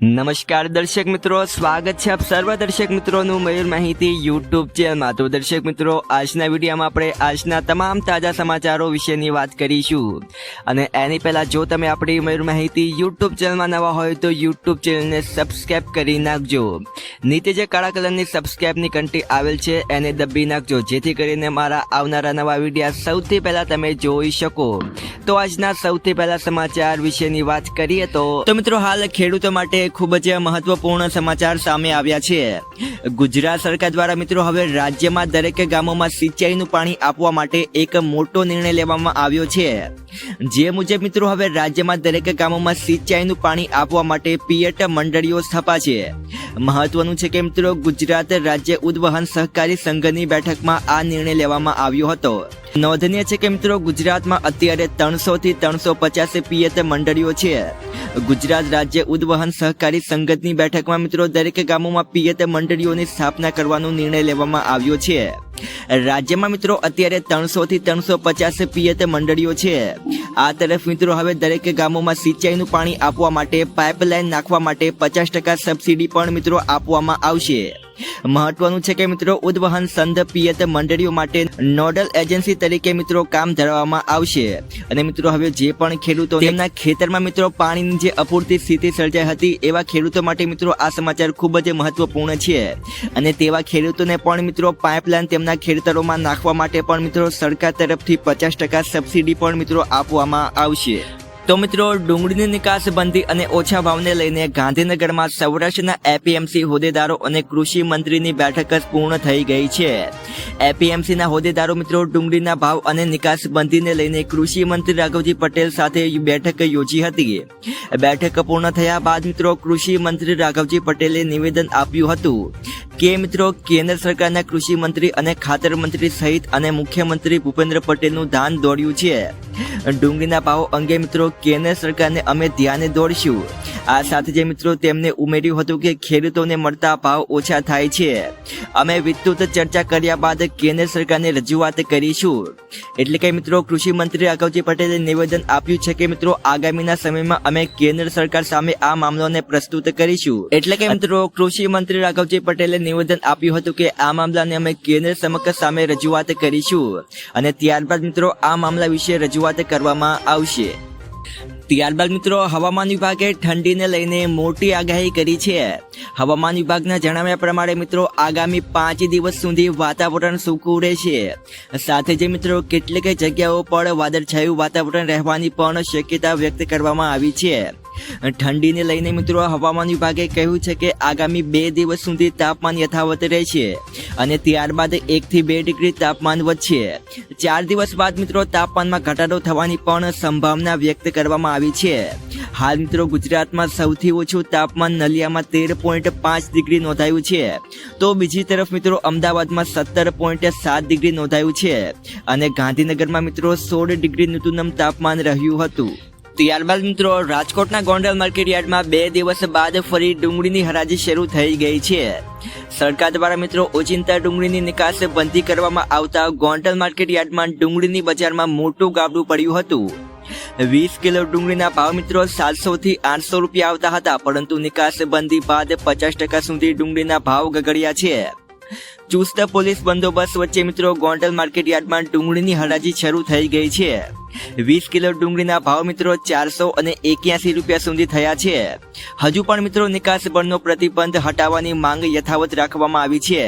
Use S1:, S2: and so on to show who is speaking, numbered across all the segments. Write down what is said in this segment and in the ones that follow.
S1: નમસ્કાર દર્શક મિત્રો, સ્વાગત છે આપ સર્વ દર્શક મિત્રોનું મયુર માહિતી યુટ્યુબ ચેનલમાં। તો દર્શક મિત્રો, આજના વિડીયોમાં આપણે આજના તમામ તાજા સમાચારો વિશેની વાત કરીશું। અને એની પહેલા જો તમે આપણી મયુર માહિતી યુટ્યુબ ચેનલમાં નવા હોય તો યુટ્યુબ ચેનલને સબસ્ક્રાઇબ કરી નાખજો। નીચે જે કાળા કલરની સબસ્ક્રાઇબની ઘંટી આવેલ છે એને દબાવી નાખજો, જેથી કરીને મારા આવનારા નવા વિડીયો સૌથી પહેલા તમે જોઈ શકો। તો આજના સૌથી પહેલા સમાચાર વિશેની વાત કરીએ તો મિત્રો હાલ ખેડૂતો માટે ખૂબ જ મહત્વપૂર્ણ સમાચાર સામે આવ્યા છે। ગુજરાત સરકાર દ્વારા મિત્રો હવે રાજ્યમાં દરેક ગામોમાં સિંચાઈનું પાણી આપવા માટે એક મોટો નિર્ણય લેવામાં આવ્યો છે। જે મુજબ મિત્રો હવે રાજ્યમાં દરેક ગામોમાં સિંચાઈનું પાણી આપવા માટે પિયત મંડળીઓ સ્થપાશે। મહત્વનું છે કે મિત્રો ગુજરાત રાજ્ય ઉદ્વહન સહકારી સંઘની બેઠકમાં આ નિર્ણય લેવામાં આવ્યો હતો। નોંધનીય છે કે મિત્રો ગુજરાતમાં અત્યારે 300 થી 350 પિયત મંડળીઓ છે। ગુજરાત રાજ્ય ઉદ્વહન સહકારી સંઘની બેઠકમાં મિત્રો દરેક ગામોમાં પિયત મંડળીઓની સ્થાપના કરવાનો નિર્ણય લેવામાં આવ્યો છે। રાજ્યમાં મિત્રો અત્યારે 300 થી 350 પિયત મંડળીઓ છે। આ તરફ મિત્રો હવે દરેક ગામોમાં સિંચાઈનું પાણી આપવા માટે પાઇપલાઇન નાખવા માટે 50% સબસિડી પણ મિત્રો આપવામાં આવશે। મહત્વનું છે કે મિત્રો ઉદ્વહન સંઘ પિયત મંડળીઓ માટે નોડલ એજન્સી તરીકે મિત્રો કામ ધરવામાં આવશે। અને મિત્રો હવે જે પણ ખેડૂતો તેમના ખેતરમાં મિત્રો પાણીની જે અપૂરતી સ્થિતિ સર્જાઈ હતી એવા ખેડૂતો માટે મિત્રો આ સમાચાર ખૂબ જ મહત્વપૂર્ણ છે। અને તેવા ખેડૂતોને પણ મિત્રો પાઇપલાઇન તેમના ખેતરોમાં નાખવા માટે પણ મિત્રો સરકાર તરફથી 50% સબસિડી પણ મિત્રો આપવામાં આવશે। તો મિત્રો ડુંગળીની નિકાસ બંધી અને ઓછા ભાવને લઈને ગાંધીનગરમાં સૌરાષ્ટ્રના એપીએમસી હોદ્દેદારો અને કૃષિ મંત્રીની બેઠક પૂર્ણ થઈ ગઈ છે। એપીએમસીના હોદ્દેદારો મિત્રો ડુંગળીના ભાવ અને નિકાસ બંધીને લઈને કૃષિ મંત્રી રાઘવજી પટેલ સાથે બેઠક યોજી હતી। બેઠક પૂર્ણ થયા બાદ મિત્રો કૃષિ મંત્રી રાઘવજી પટેલે નિવેદન આપ્યું હતું કે મિત્રો કેન્દ્ર સરકારના કૃષિ મંત્રી અને ખાતર મંત્રી સહિત અને મુખ્યમંત્રી ભૂપેન્દ્ર પટેલનું ધ્યાન દોડ્યું છે। ડુંગળીના ભાવ અંગે મિત્રો કેન્દ્ર સરકારને અમે ધ્યાને દોડશું। આ સાથે જે મિત્રો તેમને ઉમેર્યું હતું કે ખેડૂતોને મળતા ભાવ ઓછા થાય છે। અમે વિસ્તૃત ચર્ચા કર્યા બાદ કેન્દ્ર સરકારને રજૂઆત કરીશું। એટલે કે મિત્રો કૃષિ મંત્રી રાઘવજી પટેલે નિવેદન આપ્યું છે કે મિત્રો આગામીના સમયમાં અમે કેન્દ્ર સરકાર સામે આ મામલોને પ્રસ્તુત કરીશું। એટલે કે મિત્રો કૃષિ મંત્રી રાઘવજી પટેલે નિવેદન આપ્યું હતું કે આ મામલાને અમે કેન્દ્ર સમક્ષ સામે રજૂઆત કરીશું અને ત્યારબાદ મિત્રો આ મામલા વિશે રજૂઆત કરવામાં આવશે। ત્યારબાદ મિત્રો હવામાન વિભાગે ઠંડીને લઈને મોટી આગાહી કરી છે। હવામાન વિભાગના જણાવ્યા પ્રમાણે મિત્રો આગામી 5 દિવસ સુધી વાતાવરણ સૂકું રહેશે। સાથે જ મિત્રો કેટલીક જગ્યાઓ પર વાદળછાયું વાતાવરણ રહેવાની પણ શક્યતા વ્યક્ત કરવામાં આવી છે। ઠંડીને લઈને મિત્રો હવામાન વિભાગે કહ્યું છે કે આગામી 2 દિવસ સુધી તાપમાન યથાવત રહેશે અને ત્યારબાદ 1 થી 2 ડિગ્રી તાપમાન વધશે। 4 દિવસ બાદ મિત્રો તાપમાનમાં ઘટાડો થવાની પણ સંભાવના વ્યક્ત કરવામાં આવી છે। હાલ મિત્રો ગુજરાતમાં સૌથી ઓછું તાપમાન નલિયામાં 13.5 ડિગ્રી નોંધાયું છે, તો બીજી તરફ મિત્રો અમદાવાદમાં 17.7 ડિગ્રી નોંધાયું છે અને ગાંધીનગરમાં મિત્રો 16 ડિગ્રી ન્યૂનતમ તાપમાન રહ્યું હતું। ત્યારબાદ મિત્રો રાજકોટના ગોંડલ માર્કેટયાર્ડમાં 2 દિવસ બાદ ફરી ડુંગળીની હરાજી શરૂ થઈ ગઈ છે। સરકાર દ્વારા મિત્રો ઓચિંતા ડુંગળીની નિકાસ બંધી કરવામાં આવતા ગોંડલ માર્કેટયાર્ડમાં ડુંગળીની બજારમાં મોટું ગાબડું પડ્યું હતું। 20 કિલો ડુંગળીના ભાવ મિત્રો 700 થી 800 રૂપિયા આવતા હતા, પરંતુ નિકાસ બંધી બાદ 50% સુધી ડુંગળીના ભાવ ગગડ્યા છે। ચુસ્ત પોલીસ બંદોબસ્ત વચ્ચે મિત્રો ગોંડલ માર્કેટયાર્ડમાં ડુંગળીની હરાજી શરૂ થઈ ગઈ છે। 20 કિલો ડુંગળીના ભાવ મિત્રો 400 અને 81 રૂપિયા સુધી થયા છે। હજુ પણ મિત્રો નિકાસ પરનો પ્રતિબંધ હટાવવાની માંગ યથાવત રાખવામાં આવી છે।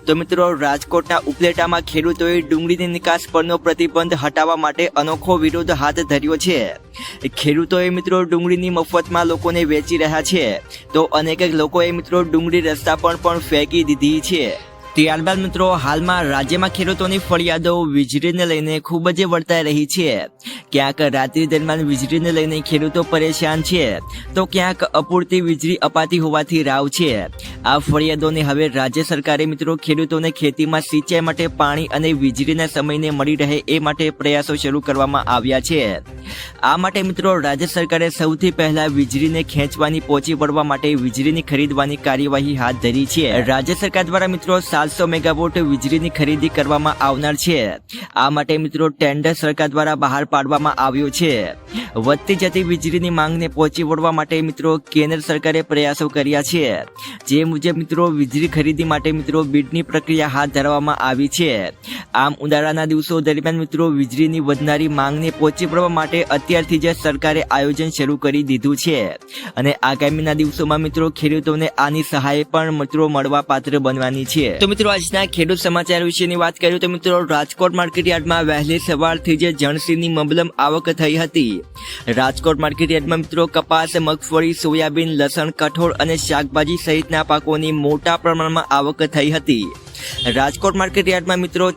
S1: તો મિત્રો રાજકોટના ઉપલેટામાં ખેડૂતોએ ડુંગળીની નિકાસ પરનો પ્રતિબંધ હટાવવા માટે અનોખો વિરોધ હાથ ધર્યો છે। ખેડૂતોએ મિત્રો ડુંગળીની મફતમાં લોકોને વેચી રહ્યા છે, તો અનેક લોકોએ મિત્રો ડુંગળી રસ્તા પર પણ ફેંકી દીધી છે। ત્યારબાદ મિત્રો હાલમાં રાજ્યમાં ખેડૂતોની ફરિયાદો વીજળીને લઈને ખૂબ જ વર્તાઈ રહી છે। ક્યાંક રાત્રિ દરમિયાન વીજળીને લઈને ખેડૂતો પરેશાન છે, તો ક્યાંક અપૂરતી વીજળી અપાતી હોવાથી રાવ છે। આ ફરિયાદોને હવે રાજ્ય સરકારે મિત્રો ખેડૂતોને ખેતીમાં સિંચાઈ માટે પાણી અને વીજળીના સમયને મળી રહે એ માટે પ્રયાસો શરૂ કરવામાં આવ્યા છે। આ માટે મિત્રો રાજ્ય સરકારે સૌથી પહેલા વીજળીને ખેંચવાની પહોંચી વળવા માટે વીજળીની ખરીદવાની કાર્યવાહી હાથ ધરી છે. રાજ્ય સરકાર દ્વારા મિત્રો 700 મેગાવોટ વીજળીની ખરીદી કરવામાં આવનાર છે. આ માટે મિત્રો ટેન્ડર સરકાર દ્વારા બહાર પાડવામાં આવ્યો છે. વધતી જતી વીજળીની માંગને પહોંચી વળવા માટે મિત્રો કેન્દ્ર સરકારે પ્રયાસો કર્યા છે. જે મુજબ મિત્રો વીજળી ખરીદી માટે મિત્રો બીડની પ્રક્રિયા હાથ ધરવામાં આવી છે. આમ ઉનાળાના દિવસો દરમિયાન મિત્રો વીજળીની વધનારી માંગને પહોંચી વળવા માટે અત્યારથી જ સરકારે આયોજન શરૂ કરી દીધું છે અને આગામીના દિવસોમાં મિત્રો ખેડૂતોને આની સહાય પણ મિત્રો મળવા પાત્ર બનવાની છે. તો મિત્રો આજના ખેડૂત સમાચાર વિશેની વાત કરીએ તો મિત્રો રાજકોટ માર્કેટયાર્ડમાં વહેલી સવારથી જ જણસીની મબલમ આવક થઈ હતી. રાજકોટ માર્કેટયાર્ડમાં મિત્રો કપાસ, મગફળી, સોયાબીન, લસણ, કઠોળ અને શાકભાજી સહિતના પાકોની મોટા પ્રમાણમાં આવક થઈ હતી. રાજકોટ માર્કેટયાર્ડમાં મિત્રો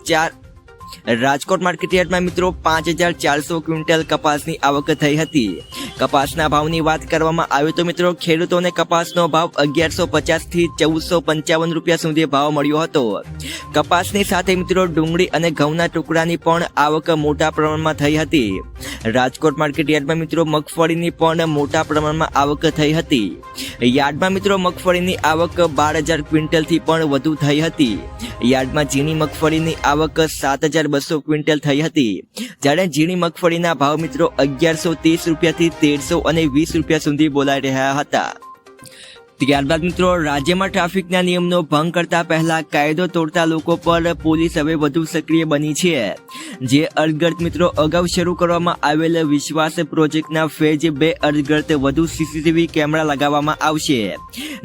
S1: 5400 ક્વિન્ટલ કપાસની આવક થઈ હતી. કપાસના ભાવની વાત કરવામાં આવે તો મિત્રો ખેડૂતોને કપાસનો ભાવ 1150 થી 1455 રૂપિયા સુધી ભાવ મળ્યો હતો. કપાસની સાથે મિત્રો ડુંગળી અને ઘઉંના ટુકડાની પણ આવક મોટા પ્રમાણમાં થઈ હતી. રાજકોટ માર્કેટયાર્ડમાં મિત્રો મગફળીની પણ મોટા પ્રમાણમાં આવક થઈ હતી. યાર્ડમાં મિત્રો મગફળીની આવક 12000 ક્વિન્ટલથી પણ વધુ થઈ હતી. યાર્ડમાં ઝીણી મગફળીની આવક 7200 ક્વિન્ટલ થઈ હતી. જ્યારે ઝીણી મગફળીના ભાવ મિત્રો 1130 રૂપિયાથી 1320 રૂપિયા સુધી બોલાઈ રહ્યા હતા. ત્યારબાદ મિત્રો રાજ્યમાં ટ્રાફિકના નિયમનો ભંગ કરતા પહેલા કાયદો તોડતા લોકો પર પોલીસ હવે વધુ સક્રિય બની છે. જે અર્ધગર્ત મિત્રો અગાઉ શરૂ કરવામાં આવેલ વિશ્વાસ પ્રોજેક્ટના ફેઝ 2 અર્ધગર્ત વધુ સીસીટીવી કેમેરા લગાવવામાં આવશે.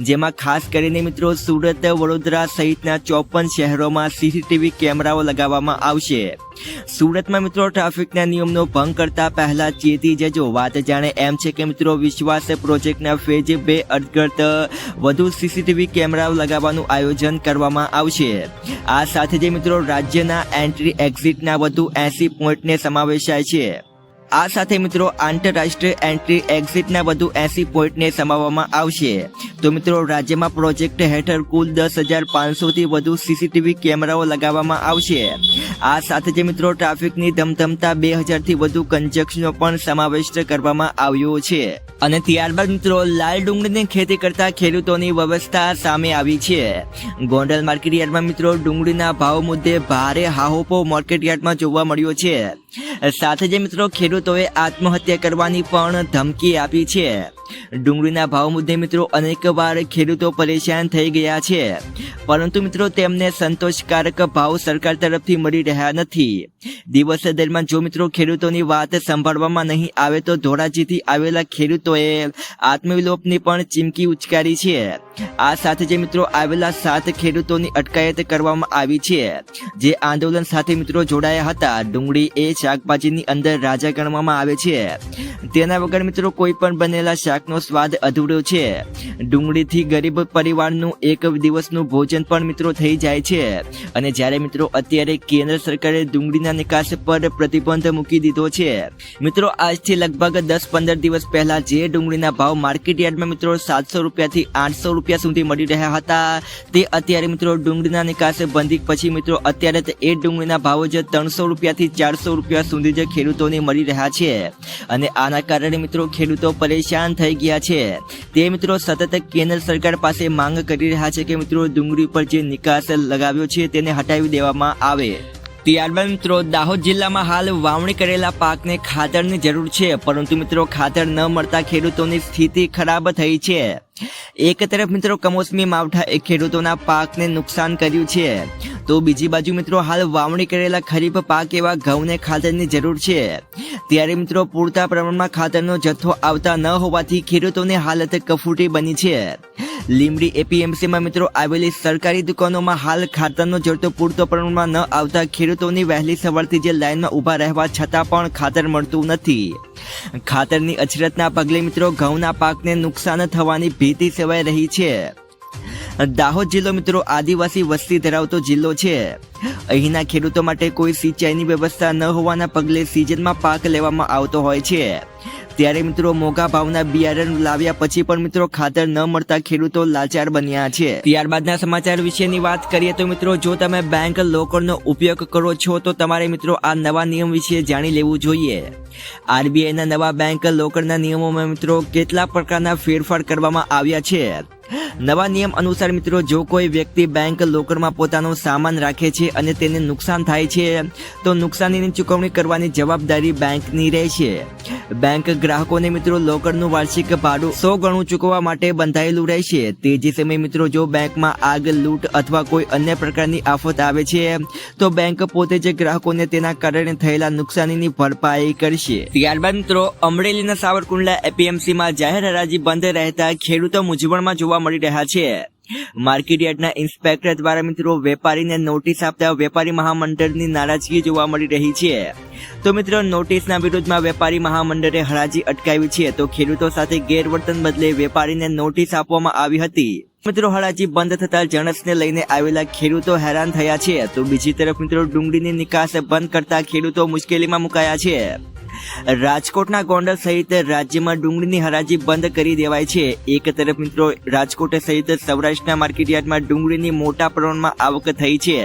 S1: જેમાં ખાસ કરીને મિત્રો સુરત, વડોદરા સહિતના 54 શહેરોમાં સીસીટીવી કેમેરાઓ લગાવવામાં આવશે. સુરતમાં મિત્રો ટ્રાફિકના નિયમનો ભંગ કરતા પહેલા ચેતી જજો. વાત જાણે એમ છે કે મિત્રો વિશ્વાસ પ્રોજેક્ટના ફેઝ 2 અર્ધગર્ત વધુ સીસીટીવી કેમેરાઓ લગાવવાનું આયોજન કરવામાં આવશે. આ સાથે જ મિત્રો રાજ્યના એન્ટ્રી એક્ઝિટના વધુ 80 પોઈન્ટને સમાવેશાય છે. આ સાથે મિત્રો આંતરરાષ્ટ્રીય એન્ટ્રી એક્ઝિટના વધુ 80 પોઈન્ટને સમાવવામાં આવશે. તો મિત્રો રાજ્યમાં પ્રોજેક્ટ હેઠળ કુલ 10500 થી વધુ સીસીટીવી કેમેરાઓ લગાવવામાં આવશે. આ સાથે જ મિત્રો ટ્રાફિકની ધમધમતા 2000 થી વધુ કંજક્શનનો પણ સમાવેશ કરવામાં આવ્યો છે. અને ત્યારબાદ મિત્રો લાલ ડુંગળીની ખેતી કરતા ખેડૂતોની વ્યવસ્થા સામે આવી છે. ગોંડલ માર્કેટયાર્ડમાં મિત્રો ડુંગળીના ભાવ મુદ્દે ભારે હાહોપો માર્કેટયાર્ડમાં જોવા મળ્યો છે. સાથે જ મિત્રો ખેડૂતોએ આત્મહત્યા કરવાની પણ ધમકી આપી છે. ડુંગળીના ભાવ મુદ્દે મિત્રો અનેકવાર ખેડૂતો પરેશાન થઈ ગયા છે, પરંતુ મિત્રો તેમને સંતોષકારક ભાવ સરકાર તરફથી મળી રહ્યા નથી. દિવસ દરમિયાન જો મિત્રો ખેડૂતોની વાત સંભાળવામાં નહીં આવે તો ધોરાજીથી આવેલા ખેડૂતોએ આત્મવિલોપની પણ ચીમકી ઉચ્ચારી છે. આ સાથે જ મિત્રો આવેલા 7 ખેડૂતોની અટકાયત કરવામાં આવી છે, જે આંદોલન સાથે મિત્રો જોડાયા હતા. ડુંગળી એ શાકભાજીની અંદર રાજા ગણવામાં આવે છે. તેના વગર મિત્રો કોઈ પણ બનેલા શાકનો સ્વાદ અધૂરો છે. ડુંગળીથી ગરીબ પરિવારનું એક દિવસનું ભોજન પણ મિત્રો થઈ જાય છે. અને જ્યારે મિત્રો અત્યારે કેન્દ્ર સરકારે ડુંગળીના નિકાસ પર પ્રતિબંધ મૂકી દીધો છે. મિત્રો આજથી લગભગ 10-15 દિવસ પહેલા જે ડુંગળીના ભાવ માર્કેટયાર્ડમાં મિત્રો 700 રૂપિયાથી 800 રૂપિયા સુધી મળી રહ્યા હતા, તે અત્યારે મિત્રો ડુંગળીના નિકાસ બંધી પછી મિત્રો અત્યારે એ ડુંગળીના ભાવ જ 300 રૂપિયાથી 400 રૂપિયા સુધી જ ખેડૂતોને મળી રહ્યા છે. અને આના કારણે મિત્રો ખેડૂતો પરેશાન થઈ ગયા છે. તે મિત્રો સતત કેન્દ્ર સરકાર પાસે માંગ કરી રહ્યા છે કે મિત્રો ડુંગળી પર જે નિકાસ લગાવ્યો છે તેને હટાવી દેવામાં આવે. ત્યારબાદ મિત્રો દાહોદ જિલ્લામાં હાલ વાવણી કરેલા પાકને ખાતરની જરૂર છે, પરંતુ મિત્રો ખાતર ન મળતા ખેડૂતોની સ્થિતિ ખરાબ થઈ છે. એક તરફ મિત્રો કમોસમી માવઠાએ ખેડૂતોના પાકને નુકસાન કર્યું છે, તો બીજી બાજુ મિત્રો હાલ વાવણી કરેલા ખરીફ પાક એવા ઘઉંને ખાતરની જરૂર છે. ત્યારે મિત્રો પૂરતા પ્રમાણમાં ખાતરનો જથ્થો આવતા ન હોવાથી ખેડૂતોની હાલત કફૂટી બની છે. લીંબડી એપીએમસીમાં મિત્રો આવેલી સરકારી દુકાનોમાં હાલ ખાતરનો જથ્થો પૂરતો પ્રમાણમાં ન આવતા ખેડૂતોની વહેલી સવારથી જે લાઇનમાં ઊભા રહેવા છતાં પણ ખાતર મળતું નથી. ખાતરની અછરતના પગલે મિત્રો ઘઉંના પાકને નુકસાન થવાની ભીતિ સેવાઈ રહી છે. દાહોદ જિલ્લો મિત્રો આદિવાસી વસ્તી ધરાવતો જિલ્લો છે. અહીંના ખેડૂતો માટે કોઈ સિંચાઈની વ્યવસ્થા ન હોવાના પગલે સિઝનમાં પાક લેવામાં આવતો હોય છે. ત્યારે મિત્રો મોંઘા ભાવના બિયારણ લાવ્યા પછી પણ મિત્રો ખાતર ન મળતા ખેડૂતો લાચાર બન્યા છે। ત્યારબાદના સમાચાર વિશેની વાત કરીએ તો મિત્રો જો તમે બેંક લોકરનો ઉપયોગ કરો છો તો તમારે મિત્રો આ નવા નિયમ વિશે જાણી લેવું જોઈએ। આરબીઆઈના નવા બેંક લોકરના નિયમોમાં મિત્રો કેટલા પ્રકારના ફેરફાર કરવામાં આવ્યા છે। નવા નિયમ અનુસાર મિત્રો જો કોઈ વ્યક્તિ બેંક લોકરમાં પોતાનો સામાન રાખે છે અને તેને નુકસાન થાય છે તો નુકસાનીની ચૂકવણી કરવાની જવાબદારી બેંકની રહેશે। બેંક ગ્રાહકોને મિત્રો લોકરનું વાર્ષિક ભાડું 100 ગણું ચૂકવવા માટે બંધાયેલું રહેશે। તે જ સમયે મિત્રો જો બેંકમાં આગ, લૂંટ અથવા કોઈ અન્ય પ્રકારની આફત આવે છે તો બેંક પોતે જ ગ્રાહકોને તેના કારણે થયેલા નુકસાનીની ભરપાઈ કરશે। ત્યારબાદ મિત્રો અમરેલીના સાવરકુંડલા એપીએમસીમાં જાહેર હરાજી બંધ રહેતા ખેડૂતો મૂંઝવણમાં જોવા મળી રહ્યા છે। માર્કેટ યાર્ડના ઇન્સ્પેક્ટર દ્વારા મિત્રો વેપારીને નોટિસ આપતા વેપારી મહામંડળની નારાજગી જોવા મળી રહી છે। તો મિત્રો નોટિસના વિરોધમાં વેપારી મહામંડળે હરાજી અટકાવી છે તો ખેડૂતો સાથે ગેરવર્તન બદલે વેપારીને નોટિસ આપવામાં આવી હતી। મિત્રો હરાજી બંધ થતા જણસને લઈને આવેલા ખેડૂતો હેરાન થયા છે તો બીજી તરફ મિત્રો ડુંગળીની નિકાસ બંધ કરતા ખેડૂતો મુશ્કેલીમાં મુકાયા છે। રાજકોટના ગોંડલ સહિત રાજ્યમાં ડુંગળીની હરાજી બંધ કરી દેવાય છે। એક તરફ મિત્રો રાજકોટ સહિત સૌરાષ્ટ્રના માર્કેટયાર્ડમાં ડુંગળીની મોટા પ્રમાણમાં આવક થઈ છે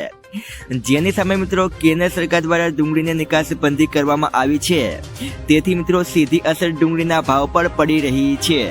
S1: જેની સામે મિત્રો કેન્દ્ર સરકાર દ્વારા ડુંગળીની નિકાસ બંધી કરવામાં આવી છે। તેથી મિત્રો સીધી અસર ડુંગળીના ભાવ પર પડી રહી છે।